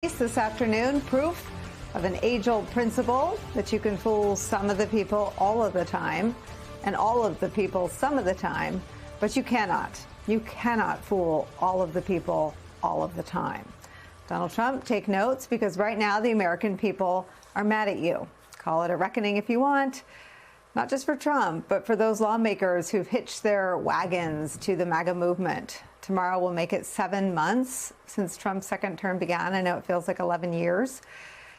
This afternoon, proof of an age-old principle that you can fool some of the people all of the time and all of the people some of the time, but you cannot. You cannot fool all of the people all of the time. Donald Trump, take notes, because right now the American people are mad at you. Call it a reckoning if you want, not just for Trump, but for those lawmakers who've hitched their wagons to the MAGA movement. Tomorrow will make it 7 months since Trump's second term began. I know it feels like 11 years.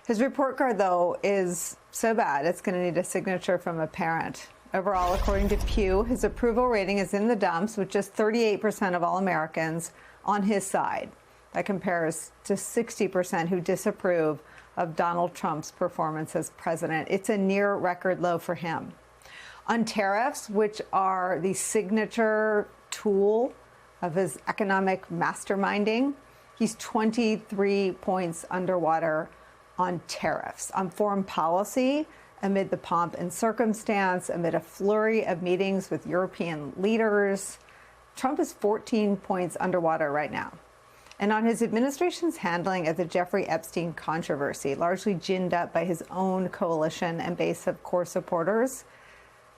His report card, though, is so bad it's going to need a signature from a parent. Overall, according to Pew, his approval rating is in the dumps, with just 38% of all Americans on his side. That compares to 60% who disapprove of Donald Trump's performance as president. It's a near record low for him. On tariffs, which are the signature tool of his economic masterminding, he's 23 points underwater on tariffs. On foreign policy, amid the pomp and circumstance, amid a flurry of meetings with European leaders, Trump is 14 points underwater right now. And on his administration's handling of the Jeffrey Epstein controversy, largely ginned up by his own coalition and base of core supporters,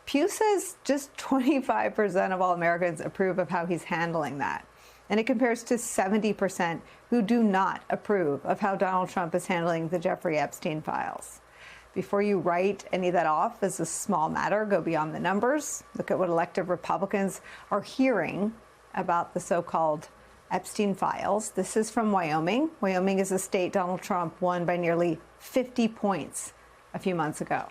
Pew says just 25% of all Americans approve of how he's handling that. And it compares to 70% who do not approve of how Donald Trump is handling the Jeffrey Epstein files. Before you write any of that off as a small matter, go beyond the numbers. Look at what elected Republicans are hearing about the so-called Epstein files. This is from Wyoming. Wyoming is a state Donald Trump won by nearly 50 points a few months ago.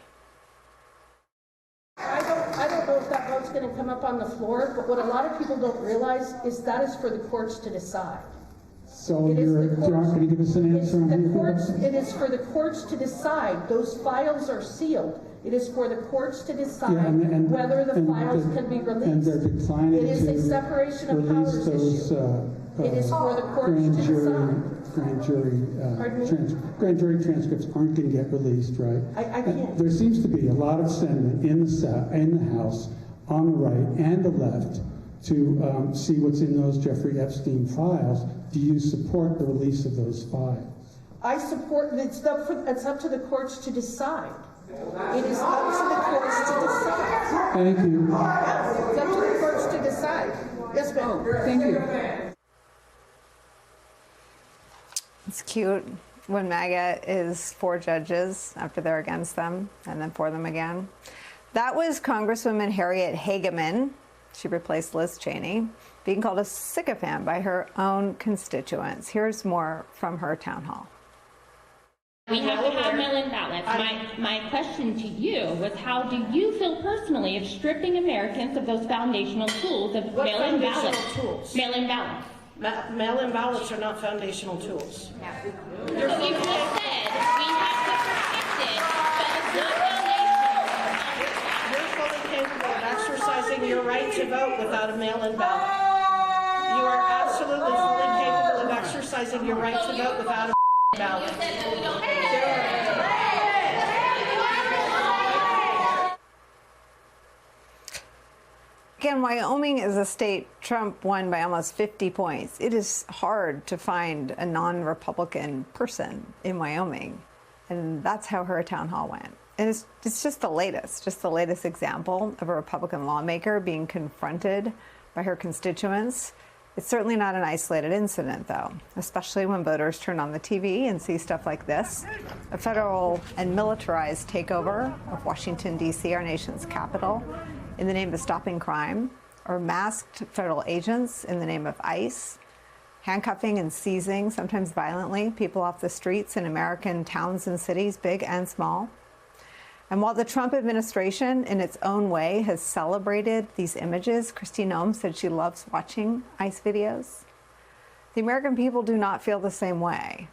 I don't know if that vote's going to come up on the floor, but what a lot of people don't realize is that is for the courts to decide. So you're not going to give us an answer on it is for the courts to decide. Those files are sealed. It is for the courts to decide whether the files can be released. And they're declining it is a separation of powers issue. It is for the courts to decide. Grand jury transcripts aren't going to get released, right? I can't. There seems to be a lot of sentiment in the House, on the right and the left, to see what's in those Jeffrey Epstein files. Do you support the release of those files? I support. It's up to the courts to decide. It is up to the courts to decide. Thank you. It's up to the courts to decide. Yes, ma'am. Thank you. It's cute when MAGA is for judges after they're against them and then for them again. That was Congresswoman Harriet Hageman. She replaced Liz Cheney, being called a sycophant by her own constituents. Here's more from her town hall. We have to have mail-in ballots. My question to you was, how do you feel personally of stripping Americans of those foundational tools of mail-in ballots? Mail-in ballots. Mail-in ballots are not foundational tools. So you just said we have to protect it, but it's not foundational. You're fully capable of exercising your right to vote without a mail-in ballot. You are absolutely fully capable of exercising your right to vote without a ballot. Again, Wyoming is a state Trump won by almost 50 points. It is hard to find a non-Republican person in Wyoming. And that's how her town hall went. And it's just the latest example of a Republican lawmaker being confronted by her constituents. It's certainly not an isolated incident, though, especially when voters turn on the TV and see stuff like this. A federal and militarized takeover of Washington, D.C., our nation's capital, in the name of stopping crime, or masked federal agents in the name of ICE, handcuffing and seizing, sometimes violently, people off the streets in American towns and cities, big and small. And while the Trump administration, in its own way, has celebrated these images, Kristi Noem said she loves watching ICE videos, the American people do not feel the same way.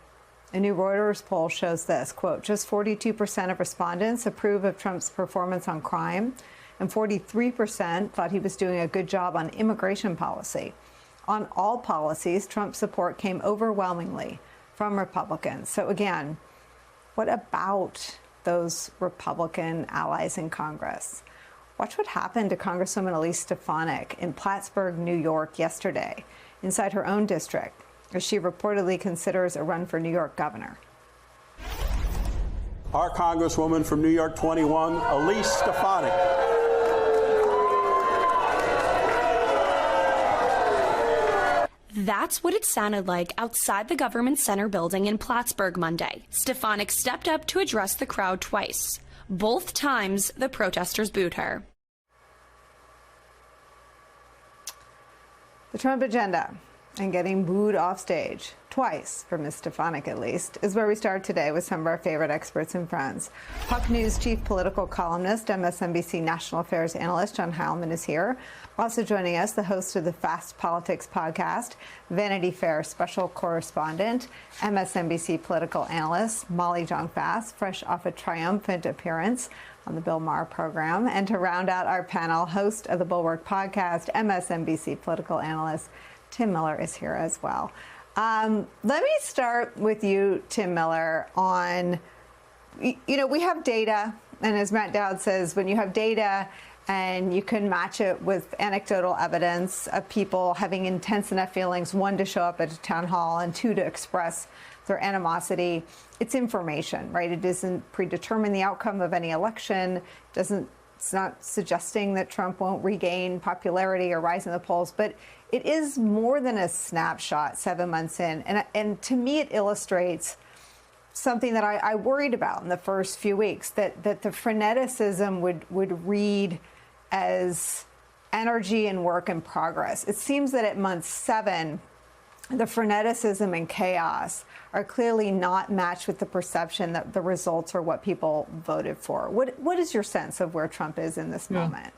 A new Reuters poll shows this, quote, just 42% of respondents approve of Trump's performance on crime, and 43% thought he was doing a good job on immigration policy. On all policies, Trump's support came overwhelmingly from Republicans. So again, what about those Republican allies in Congress? Watch what happened to Congresswoman Elise Stefanik in Plattsburgh, New York yesterday, inside her own district. as she reportedly considers a run for New York governor. Our Congresswoman from New York 21, Elise Stefanik. That's what it sounded like outside the government center building in Plattsburgh Monday. Stefanik stepped up to address the crowd twice. Both times, the protesters booed her. The Trump agenda and getting booed off stage, twice for Ms. Stefanik at least, is where we start today with some of our favorite experts and friends. Puck News chief political columnist, MSNBC national affairs analyst John Heilemann is here. Also joining us, the host of the Fast Politics podcast, Vanity Fair special correspondent, MSNBC political analyst Molly Jong-Fast, fresh off a triumphant appearance on the Bill Maher program. And to round out our panel, host of the Bulwark podcast, MSNBC political analyst Tim Miller is here as well. Let me start with you, Tim Miller, on, we have data, and as Matt Dowd says, when you have data and you can match it with anecdotal evidence of people having intense enough feelings, one, to show up at a town hall, and two, to express their animosity, it's information, right? It doesn't predetermine the outcome of any election, it's not suggesting that Trump won't regain popularity or rise in the polls, but it is more than a snapshot 7 months in. And to me, it illustrates something that I worried about in the first few weeks, that the freneticism would read as energy and work in progress. It seems that at month 7, the freneticism and chaos are clearly not matched with the perception that the results are what people voted for. What is your sense of where Trump is in this moment?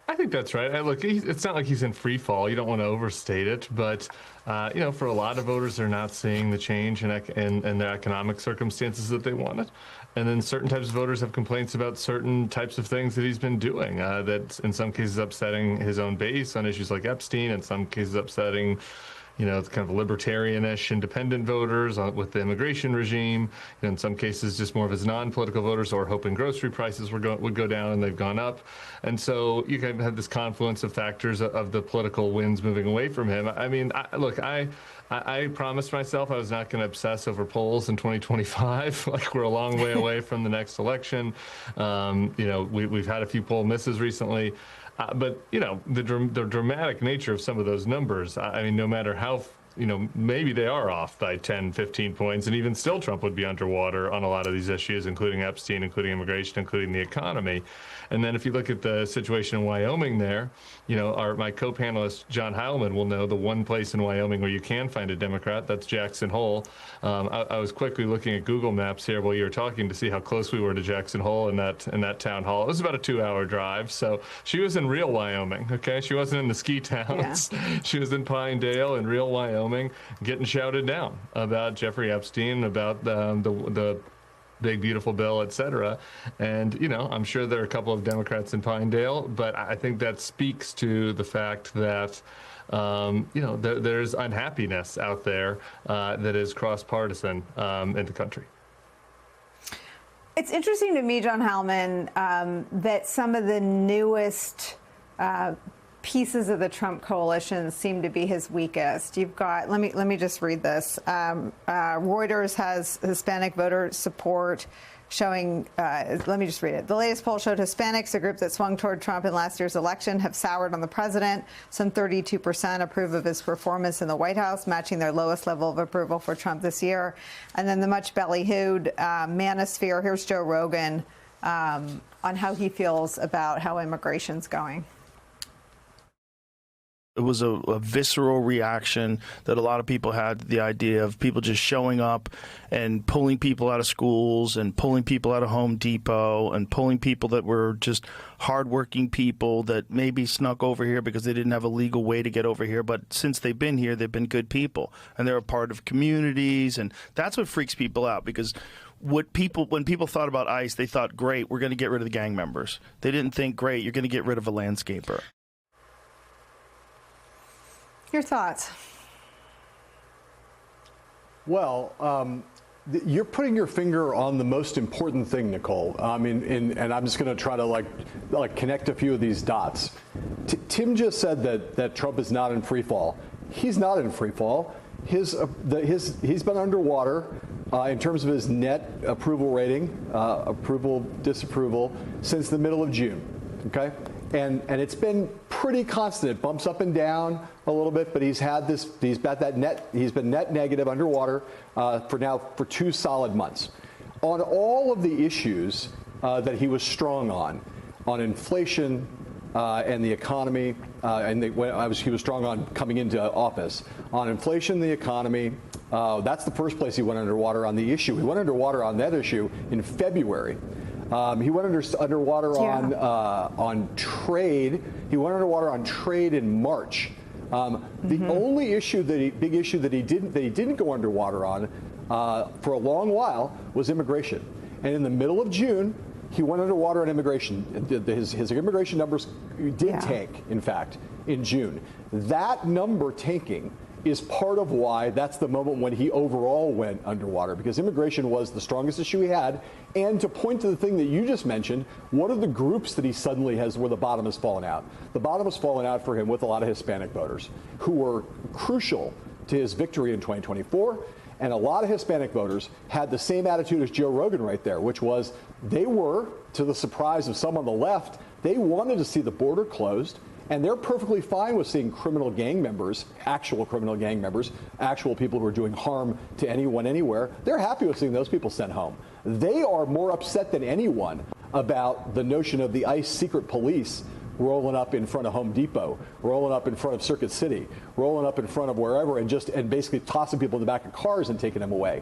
I think that's right. Look, it's not like he's in free fall. You don't want to overstate it, but for a lot of voters, they're not seeing the change in their economic circumstances that they wanted. And then certain types of voters have complaints about certain types of things that he's been doing, that in some cases upsetting his own base on issues like Epstein, in some cases upsetting it's kind of libertarian-ish independent voters with the immigration regime. In some cases, just more of his non-political voters or hoping grocery prices would go down, and they've gone up. And so you kind of have this confluence of factors of the political winds moving away from him. I mean, I promised myself I was not going to obsess over polls in 2025. Like, we're a long way away from the next election. We've had a few poll misses recently. But the dramatic nature of some of those numbers, I mean, no matter how, maybe they are off by 10, 15 points, and even still Trump would be underwater on a lot of these issues, including Epstein, including immigration, including the economy. And then if you look at the situation in Wyoming there, my co-panelist, John Heilemann, will know the one place in Wyoming where you can find a Democrat, that's Jackson Hole. I was quickly looking at Google Maps here while you were talking to see how close we were to Jackson Hole in that town hall. It was about a 2-hour drive. So she was in real Wyoming, okay? She wasn't in the ski towns. Yeah. She was in Pinedale in real Wyoming, getting shouted down about Jeffrey Epstein, about the big, beautiful bill, et cetera. And, I'm sure there are a couple of Democrats in Pinedale, but I think that speaks to the fact that, there's unhappiness out there that is cross-partisan in the country. It's interesting to me, John Heilemann, that some of the newest pieces of the Trump coalition seem to be his weakest. You've got, let me just read this. Reuters has Hispanic voter support showing, let me just read it. The latest poll showed Hispanics, a group that swung toward Trump in last year's election, have soured on the president. Some 32% approve of his performance in the White House, matching their lowest level of approval for Trump this year. And then the much ballyhooed manosphere, here's Joe Rogan on how he feels about how immigration's going. It was a visceral reaction that a lot of people had, the idea of people just showing up and pulling people out of schools and pulling people out of Home Depot and pulling people that were just hardworking people that maybe snuck over here because they didn't have a legal way to get over here. But since they've been here, they've been good people and they're a part of communities. And that's what freaks people out, because when people thought about ICE, they thought, great, we're going to get rid of the gang members. They didn't think, great, you're going to get rid of a landscaper. Your thoughts? Well, you're putting your finger on the most important thing, Nicole. I mean, and I'm just going to try to like connect a few of these dots. Tim just said that Trump is not in free fall. He's not in free fall. he's been underwater in terms of his net approval rating, approval, disapproval, since the middle of June. Okay, and it's been pretty constant. It bumps up and down a little bit, but he's been net negative underwater for 2 solid months. On all of the issues that he was strong on inflation and the economy, he was strong on coming into office, on inflation, the economy. That's the first place he went underwater on the issue. He went underwater on that issue in February. He went underwater on trade. He went underwater on trade in March. The only big issue that he didn't go underwater on for a long while was immigration. And in the middle of June, he went underwater on immigration. His immigration numbers did tank, in fact, in June. That number tanking is part of why that's the moment when he overall went underwater, because immigration was the strongest issue he had. And to point to the thing that you just mentioned, what are the groups that he suddenly has where the bottom has fallen out? The bottom has fallen out for him with a lot of Hispanic voters who were crucial to his victory in 2024. And a lot of Hispanic voters had the same attitude as Joe Rogan right there, which was they were, to the surprise of some on the left, they wanted to see the border closed. And they're perfectly fine with seeing criminal gang members, actual criminal gang members, actual people who are doing harm to anyone, anywhere. They're happy with seeing those people sent home. They are more upset than anyone about the notion of the ICE secret police rolling up in front of Home Depot, rolling up in front of Circuit City, rolling up in front of wherever, and basically tossing people in the back of cars and taking them away.